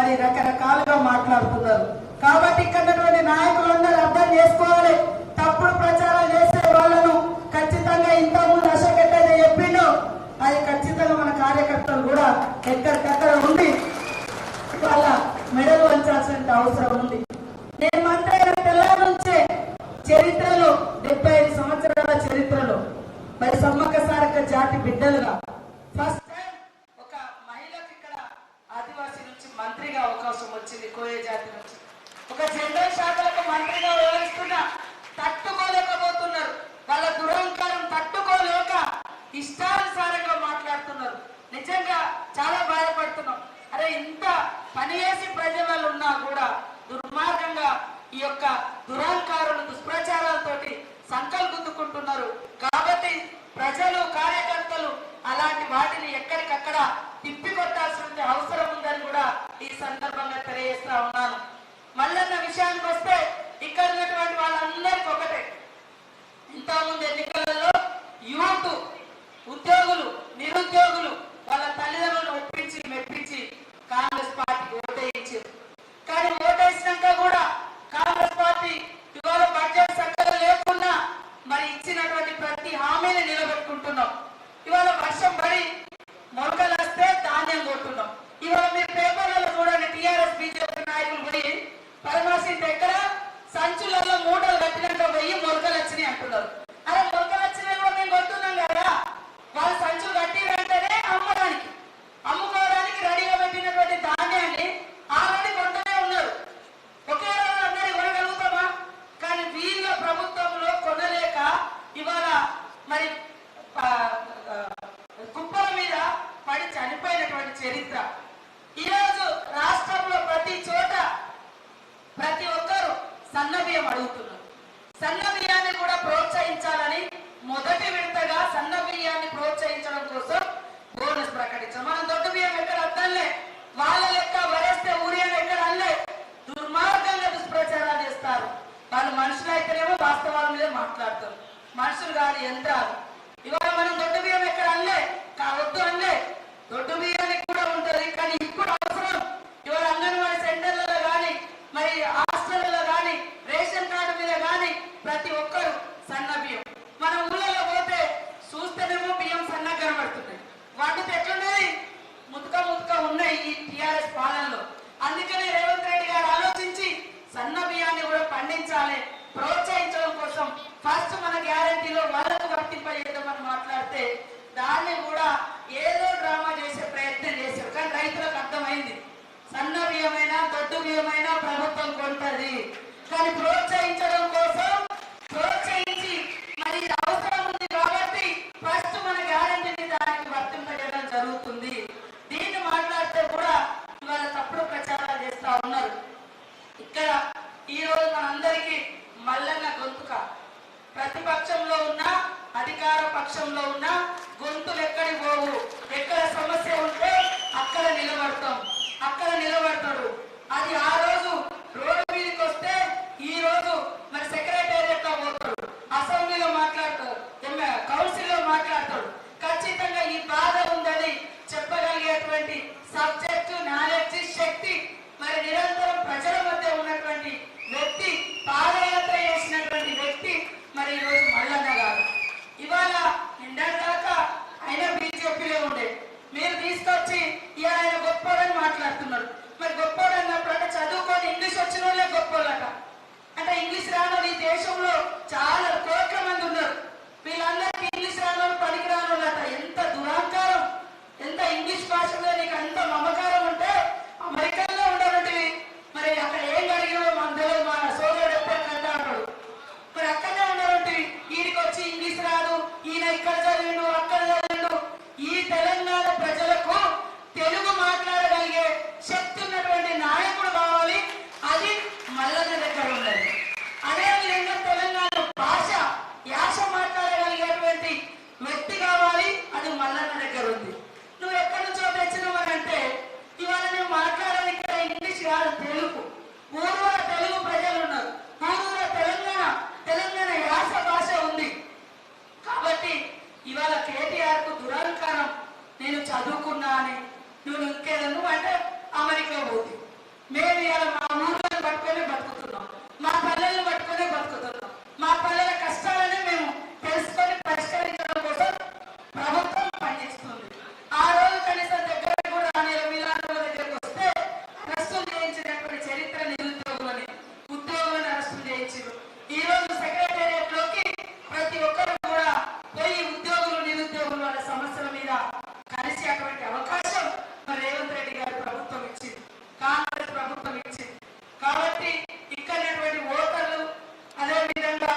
మరి రకరకాలుగా మాట్లాడుతున్నారు. కాబట్టి ఇక్కడ నాయకులందరూ అర్థం చేసుకోవాలి. తప్పుడు ప్రచారాలు చేసే వాళ్ళను ఖచ్చితంగా ఇంతకుముందు అశోక్ ఎట్లయితే చెప్పిండో అది ఖచ్చితంగా మన కార్యకర్తలు కూడా ఎక్కడికక్కడ ఉండి వాళ్ళ మెడలు వంచాల్సిన అవసరం ఉంది. నేను మంత్రి తెల్లారి నుంచే చరిత్రలో 75 సంవత్సరాల చరిత్రలో మరి సమ్మక్క సారక్క జాతి బిడ్డలుగా ఫస్ట్ టైం ఒక మహిళకి ఇక్కడ ఆదివాసీ నుంచి మంత్రిగా అవకాశం వచ్చింది. కోయ జాతి నుంచి ఒక జనరల్ శాఖలకు మంత్రిగా వ్యవహరిస్తున్నా తట్టుకోలేకపోతున్నారు. వాళ్ళ దురహంకారం తట్టుకోలేక ఇష్టానుసారంగా మాట్లాడుతున్నారు. నిజంగా చాలా బాధపడుతున్నాం. అరే ఇంత పని చేసి ప్రజలు ఉన్నా కూడా దుర్మార్గంగా ఈ యొక్క దురహంకారులు దుష్ప్రచారాలతోటి సంకలు గుద్దుకుంటున్నారు. కాబట్టి ప్రజలు కార్యకర్తలు అలాంటి వాటిని ఎక్కడికక్కడ తిప్పికొట్టాల్సిన అవసరం ఉందని కూడా ఈ సందర్భంగా తెలియజేస్తా ఉన్నాను. మల్లన్న విషయానికి వస్తే ఇక్కడ ఉన్నటువంటి వాళ్ళందరికీ ఒకటే, ఇంతకుముందు ఎన్నికలలో యూత్ ఉద్యోగులు నిరుద్యోగులు వాళ్ళ తల్లిదండ్రులను ఒప్పించి మెప్పించి కాంగ్రెస్ పార్టీకి ఓటేయించారు. కానీ ఓటేసినాక కూడా కాంగ్రెస్ పార్టీ ఇవాళ బడ్జెట్ చక్కగా లేకుండా మరి ఇచ్చినటువంటి ప్రతి హామీని నిలబెట్టుకుంటున్నాం. ఇవాళ వర్షం పడి మొలకలు వస్తే ధాన్యం కొట్టున్నాం. ఇవాళ మీరు పేపర్లలో చూడండి, టీఆర్ఎస్ బీజేపీ నాయకులు పోయి పరమాసింత ఎక్కడ సంచులలో మూటలు కట్టినాక పోయి మొలకలు వచ్చినాయి అంటున్నారు. అరే మొలకలు వచ్చినాయి కూడా మేము కొట్టున్నాం కదా. వాళ్ళు సంచులు కట్టినంటేనే అమ్ముకోవడానికి రెడీగా పెట్టినటువంటి ధాన్యాన్ని ఆల్రెడీ కొంటనే ఉన్నారు. ఒకే రోజు అందరి కొనగలుగుతామా? కానీ వీళ్ళ ప్రభుత్వంలో కొనలేక ఇవాళ మరి కుప్పల మీద పడి చనిపోయినటువంటి చరిత్ర. ఈరోజు రాష్ట్రంలో ప్రతి చోట ప్రతి ఒక్కరు సన్న బియ్యం అడుగుతున్నారు. సన్న బియ్యాన్ని కూడా ప్రోత్సహించాలని మొదటి విడతగా సన్న బియ్యాన్ని ప్రోత్సహించడం కోసం బోనస్ ప్రకటించాం. మనం దొడ్డు బియ్యం ఎక్కడ అద్దలే, వాళ్ళ లెక్క వరేస్తే ఊరియాలు ఎక్కడ అల్లే. దుర్మార్గంగా దుష్ప్రచారాలు చేస్తారు. వాళ్ళు మనుషులు అయితేనేమో వాస్తవాల మీద మాట్లాడతారు. మనుషులు కాదు యంత్రాలు. ఇవాళ మనం దొడ్డు బియ్యం ఎక్కడ అల్లే కావద్దు అల్లే, దొడ్డు బియ్యానికి కూడా ఉంటుంది. కానీ ఇప్పుడు అవసరం. ఇవాళ అంగన్వాడీ సెంటర్లలో కానీ మరి హాస్టల్లో కానీ రేషన్ కార్డు మీద కానీ ప్రతి ఒక్కరు సన్న బియ్యం. మన ఊళ్ళలో పోతే చూస్తేనేమో బియ్యం సన్నగా కనబడుతున్నాయి. వాటితో ఎట్లున్నాయి? ముతక ఉన్నాయి ఈ టీఆర్ఎస్ పాలనలో. అందుకనే రేవంత్ రెడ్డి గారు ఆలోచించి సన్న బియ్యాన్ని కూడా పండించాలి, ప్రోత్సహించడం కోసం ఫస్ట్ మన గ్యారంటీలో వాళ్ళకు వర్తింపజేద్దామని మాట్లాడితే దాన్ని కూడా ఏదో డ్రామా చేసే ప్రయత్నం చేశారు. కానీ రైతులకు అర్థమైంది, సన్న బియ్యమైనా దొడ్డు బియ్యమైనా ప్రభుత్వం కొంటది. కానీ ప్రోత్సహించడం కోసం ప్రోత్సహించి మరి అవసరం ఉంది కాబట్టి ఫస్ట్ మన గ్యారంటీని దానికి వర్తింపజేయడం జరుగుతుంది. దీన్ని మాట్లాడితే కూడా ఇవాళ తప్పుడు ప్రచారాలు చేస్తా ఉన్నారు. ఇక్కడ ఈ రోజు మనందరికీ మల్లన్న గొంతుక, ప్రతిపక్షంలో ఉన్నా అధికార పక్షంలో ఉన్నా గొంతులు ఎక్కడికి పోవు. ఎక్కడ సమస్య ఉంటే అక్కడ నిలబడతాడు. అది ఆ రోజు రోడ్డు మీదకి వస్తే ఈ రోజు మరి సెక్రటేరియట్ లో పోతాడు, అసెంబ్లీలో మాట్లాడతాడు, కౌన్సిల్ లో మాట్లాడతాడు. ఖచ్చితంగా ఈ బాధ ఉందని చెప్పగలిగేటువంటి సబ్జెక్టు నాలెడ్జ్ శక్తి మరి నిరంతరం ప్రజల మధ్య ఉన్నటువంటి వ్యక్తి, పాదయాత్ర చేసినటువంటి వ్యక్తి మరి ఈరోజు మల్లన్న గారు. ఇవాళ నిన్నటి దాకా ఆయన బీజేపీలో ఉండే, మీరు తీసుకొచ్చి ఆయన గొప్పదని మాట్లాడారు. కాబట్టి ఇక్కడ ఓటర్లు అదే విధంగా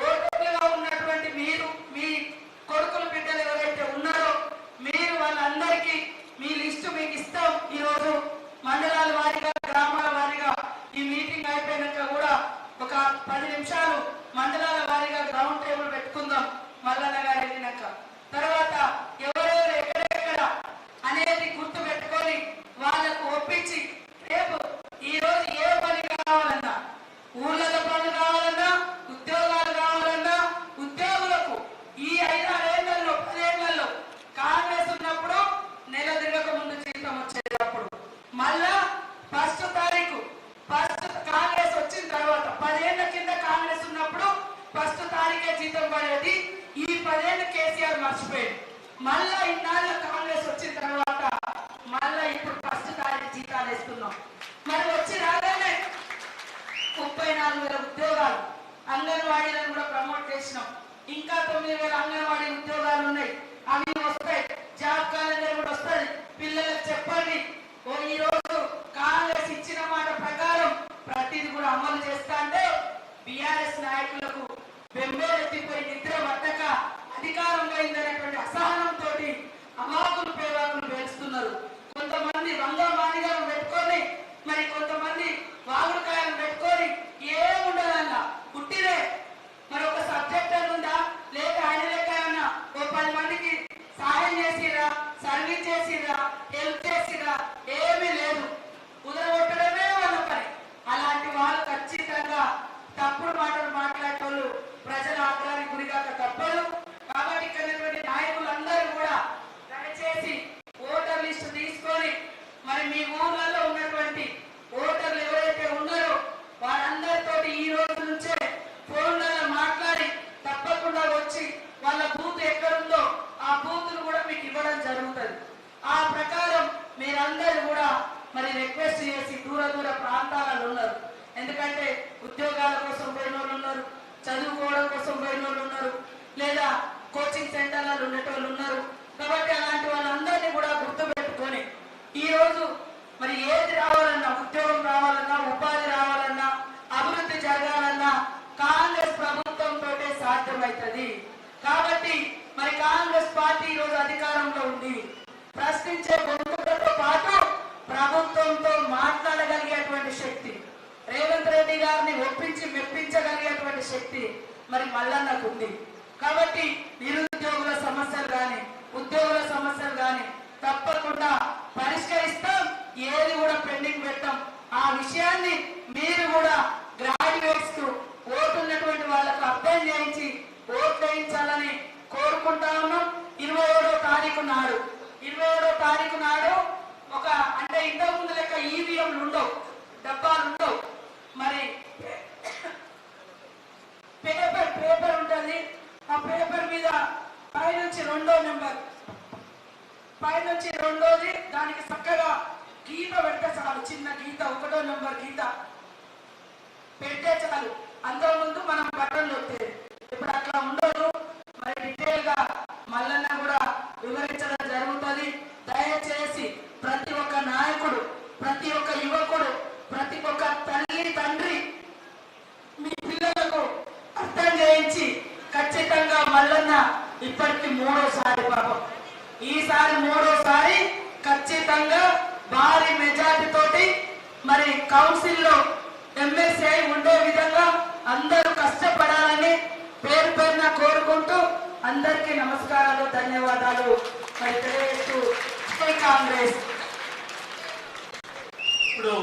ఓటర్లుగా ఉన్నటువంటి మీరు మీ కొడుకులు బిడ్డలు ఎవరైతే ఉన్నారో మీరు వాళ్ళందరికీ మీ లిస్టు మీకు ఇస్తాం. ఈరోజు మండలాల వారీగా గ్రామాల వారీగా ఈ మీటింగ్ అయిపోయినాక కూడా ఒక 10 నిమిషాలు మండలాల వారీగా గ్రౌండ్ టేబుల్ పెట్టుకుందాం. మల్లన్న గారు వెళ్ళినాక తర్వాత ఎవరెవరు ఎక్కడెక్కడ అనేది గుర్తు పెట్టుకొని వాళ్ళకు ఒప్పించి రేపు ఈ రోజు ఏ పని కావాలన్నా ఊళ్ళలో పనులు కావాలన్నా ఉద్యోగాలు కావాలన్నా ఉద్యోగులకు ఈ 5-6 ఏళ్లలో 10 ఏళ్లలో కాంగ్రెస్ ఉన్నప్పుడు నెల తిరగక ముందు జీతం వచ్చేటప్పుడు మళ్ళా ఫస్ట్ తారీఖు కాంగ్రెస్ వచ్చిన తర్వాత 10 ఏళ్ల కింద కాంగ్రెస్ ఉన్నప్పుడు ఫస్ట్ తారీఖే జీతం పడేది. ఈ 10 ఏళ్ళు కేసీఆర్ మర్చిపోయింది. మళ్ళా ఇన్నాళ్ళ కాంగ్రెస్ వచ్చిన తర్వాత మళ్ళా ఇప్పుడు ఫస్ట్ తారీఖు జీతాలు వేస్తున్నాం. మరి వచ్చి రాగానే 34,000 ఉద్యోగాలు అంగన్వాడీలను కూడా ప్రమోట్ చేసినాం. ఇంకా 9,000 అంగన్వాడీ ఉద్యోగాలు ఉన్నాయి. అవి వస్తాయి. జాబ్ క్యాలెండర్ కూడా వస్తుంది. పిల్లలకు చెప్పండి, ఈ రోజు కాంగ్రెస్ ఇచ్చిన మాట ప్రకారం ప్రతిది కూడా అమలు చేస్తా అంటే బీఆర్ఎస్ నాయకులకు బెంబేలెత్తిపోయి నిద్ర పట్టక అధికారంలో అయిందనేటువంటి అసహనంతో అమాకులు పేవాకులు వేస్తున్నారు. కొంతమంది వంగమానిగాలను పెట్టుకొని మరి కొంతమంది వాగుడుకాయలను పెట్టుకొని ఏముండదన్న పుట్టినే మరి ఒక సబ్జెక్ట్ అని ఉందా లేక ఆయన లెక్క ఏమన్నా ఓ 10 మందికి సహాయం చేసిరా, సర్వీస్ చేసిరా, హెల్ప్ చేసిరా, ఏమీ లేదు. కుదరగొట్టడమే వాళ్ళ పని. అలాంటి వాళ్ళు ఖచ్చితంగా తప్పుడు మాటలు మాట్లాడేటోళ్ళు ప్రజల ఆగ్రహానికి గురికాక తప్పదు. కాబట్టి ఇక్కడ నాయకులందరూ కూడా దయచేసి ఓటర్ లిస్టు తీసుకొని మరి మీ ఊర్లలో ఉన్నటువంటి ఓటర్లు ఎవరైతే ఉన్నారో వారందరితో ఈ రోజు నుంచే ఫోన్లలో మాట్లాడి తప్పకుండా వచ్చి వాళ్ళ బూత్ ఎక్కడుందో ఆ బూత్ను కూడా మీకు ఇవ్వడం జరుగుతుంది. ఆ ప్రకారం మీరందరూ కూడా మరి రిక్వెస్ట్ చేసి దూర ప్రాంతాలలో ఉన్నారు. ఎందుకంటే ఉద్యోగాల కోసం పోయిన వాళ్ళు ఉన్నారు, చదువుకోవడం కోసం పోయిన వాళ్ళు ఉన్నారు, లేదా కోచింగ్ సెంటర్లలో ఉండేటోళ్ళు ఉన్నారు. కాబట్టి అలాంటి వాళ్ళందరినీ కూడా గుర్తుపెట్టుకొని ఈ రోజు మరి ఏది రావాలన్నా, ఉద్యోగం రావాలన్నా, ఉపాధి రావాలన్నా, అభివృద్ధి జరగాలన్నా కాంగ్రెస్ ప్రభుత్వంతో సాధ్యమవుతుంది. కాబట్టి మరి కాంగ్రెస్ పార్టీ ఈ రోజు అధికారంలో ఉంది. ప్రశ్నించే గొంతులతో పాటు ప్రభుత్వంతో మాట్లాడగలిగేటువంటి శక్తి, రేవంత్ రెడ్డి గారిని ఒప్పించి మెప్పించగలిగేటువంటి శక్తి మరి మల్లన్నకు ఉంది. కాబట్టి నిరుద్యోగుల సమస్యలు కానీ ఉద్యోగుల సమస్యలు కానీ తప్పకుండా పరిష్కరిస్తాం. ఏది కూడా పెండింగ్ పెట్టాం. ఆ విషయాన్ని మీరు కూడా గ్రాడ్యుయేట్స్ కు ఓటున్నటువంటి వాళ్ళకు అర్థం చేయించి ఓట్ వేయించాలని కోరుకుంటా ఉన్నాం. 27వ తారీఖు నాడు ఒక అంటే ఇంతకు ముందు లెక్క ఈవీఎంలు ఉండవు, డబ్బాలు ఉండవు. మరి పేపర్ ఉంటుంది. ఆ పేపర్ మీద పైనుంచి 2వ నెంబర్, పైనుంచి 2వది దానికి చక్కగా గీత పెడితే చాలు. చిన్న గీత, 1వ నెంబర్ గీత పెడితే చాలు. అంతకుముందు మనం బట్టలు వచ్చేది. ఇప్పుడు అట్లా ఉండదు. మరి డీటెయిల్ గా మల్లన్న కూడా వివరించడం జరుగుతుంది. దయచేసి ప్రతి ఒక్క నాయకుడు, ప్రతి ఒక్క యువకుడు, ప్రతి ఒక్క తల్లి తండ్రి మీ పిల్లలకు అర్థం చేయించి ఖచ్చితంగా మల్లన్న ఇప్పటికి 3వసారి పాపం, ఈసారి 3వసారి ఖచ్చితంగా భారీ మెజార్టీ తోటి మరి కౌన్సిల్లో ఎమ్మెల్సీ ఉండే విధంగా అందరూ కష్టపడాలని పేరు పేరున కోరుకుంటూ అందరికీ నమస్కారాలు, ధన్యవాదాలు. మరి తెలియజేస్తూ కాంగ్రెస్. ఇప్పుడు